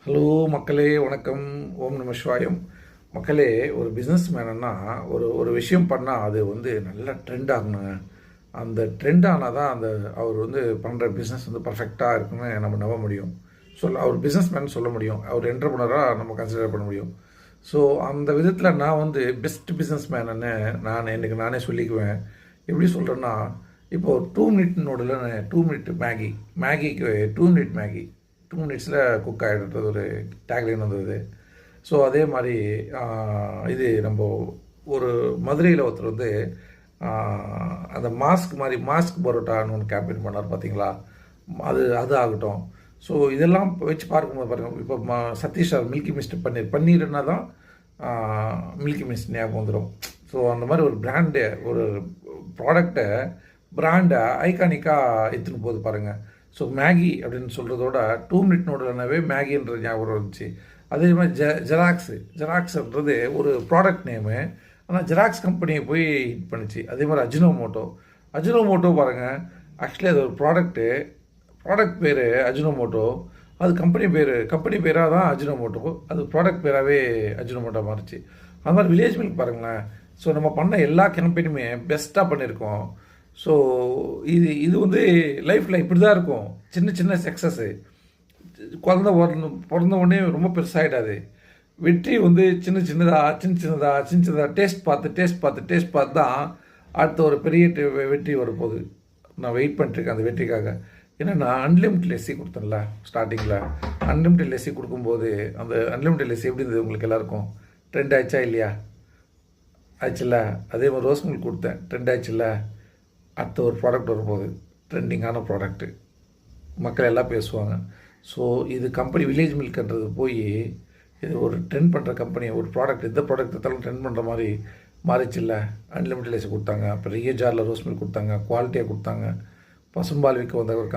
Hello மக்களே, வணக்கம். ஓம் நம சிவாயம். மக்களே, ஒரு பிஸ்னஸ் மேனுன்னா ஒரு ஒரு விஷயம் பண்ணால் அது நல்ல ட்ரெண்ட் ஆகணுங்க. அந்த ட்ரெண்ட் ஆனால் தான் அவர் பண்ணுற பிஸ்னஸ் பர்ஃபெக்டாக இருக்குன்னு நம்ம நம்ப முடியும். அவர் பிஸ்னஸ் மேன் சொல்ல முடியும். அவர் என்டர்பிரனராக நம்ம கன்சிடர் பண்ண முடியும். ஸோ அந்த விதத்தில் நான் பெஸ்ட் பிஸ்னஸ் மேனுன்னு எனக்கு நானே சொல்லிக்குவேன். எப்படி சொல்கிறேன்னா, இப்போது 2 மினிட் நூடில் 2 மினிட் மேகிக்கு 2 மினிட் மேகி 2 மினிட்ஸில் குக் ஆகிடுறது ஒரு டேக்லைன் வந்தது. ஸோ அதே மாதிரி இது நம்ம ஒரு மதுரையில் ஒருத்தர் அந்த மாஸ்க் பரோட்டான்னு ஒன்று கேம்பெயின் பண்ணார் பார்த்தீங்களா. அது ஆகட்டும். ஸோ இதெல்லாம் வச்சு பார்க்கும்போது பாருங்கள், இப்போ சதீஷ் சார் மில்கி மிஸ்ட் பன்னீர்னா தான் மில்கி மிஸ்ட் ஞாபகம் வந்துடும். ஸோ அந்த மாதிரி ஒரு பிராண்டு, ஒரு ப்ராடக்டை பிராண்டை ஐகானிக்காக எடுத்துன்னு போகுது பாருங்கள். ஸோ மேகி அப்படின்னு சொல்கிறதோட 2 மினிட் நூடுல்னாவே மேகின்ற ஞாபகம் வந்துச்சு. அதே மாதிரி ஜெராக்ஸ்ன்றது ஒரு ப்ராடக்ட் நேமு. ஆனால் ஜெராக்ஸ் கம்பெனியை போய் ஹிட் பண்ணிச்சு. அதே மாதிரி அஜினோமோட்டோ பாருங்கள். ஆக்சுவலி அது ஒரு ப்ராடக்ட் பேர் அஜினோமோட்டோ. அது கம்பெனி பேராக தான் அஜினோமோட்டோ. அது ப்ராடக்ட் பேராகவே அஜினோமோட்டோ மாறிச்சு. அது மாதிரி வில்லேஜ் மில்க் பாருங்களேன். ஸோ நம்ம பண்ண எல்லா கம்பெனியுமே பெஸ்ட்டாக பண்ணியிருக்கோம். ஸோ இது லைஃப்பில் இப்படி தான் இருக்கும். சின்ன சக்ஸஸ்ஸு குழந்த பிறந்த உடனே ரொம்ப பெருசாகிடாது. வெற்றி சின்னதாக டேஸ்ட் பார்த்து தான் அடுத்த ஒரு பெரிய வெற்றி வரப்போகுது. நான் வெயிட் பண்ணிட்டுருக்கேன் அந்த வெற்றிக்காக. ஏன்னா நான் அன்லிமிட்டட் லெஸ்ஸி கொடுத்தேன்ல ஸ்டார்டிங்கில். அன்லிமிட்டட் லெஸ்ஸி கொடுக்கும்போது அந்த அன்லிமிட்டட் லெஸ்ஸி எப்படி இருந்தது உங்களுக்கு எல்லாருக்கும்? ட்ரெண்ட் ஆயிடுச்சா இல்லையா? ஆச்சுல்ல. அதே மாதிரி ரோஸ் மில்க் கொடுத்தேன், ட்ரெண்ட் ஆயிடுச்சுல்ல. அடுத்த ஒரு ப்ராடக்ட் வரும்போது ட்ரெண்டிங்கான ப்ராடக்ட்டு மக்கள் எல்லாம் பேசுவாங்க. ஸோ இது கம்பெனி வில்லேஜ் மில்க்ன்றது போய் இது ஒரு ட்ரெண்ட் பண்ணுற கம்பெனி. ஒரு ப்ராடக்ட், எந்த ப்ராடக்ட் எடுத்தாலும் ட்ரெண்ட் பண்ணுற மாதிரி மாறிச்சில்ல. அன்லிமிட்டட் லேஸ் கொடுத்தாங்க, பெரிய ஜாரில் ரோஸ் மில்க் கொடுத்தாங்க, குவாலிட்டியாக கொடுத்தாங்க. பசும்பால் விற்க வந்த ஒரு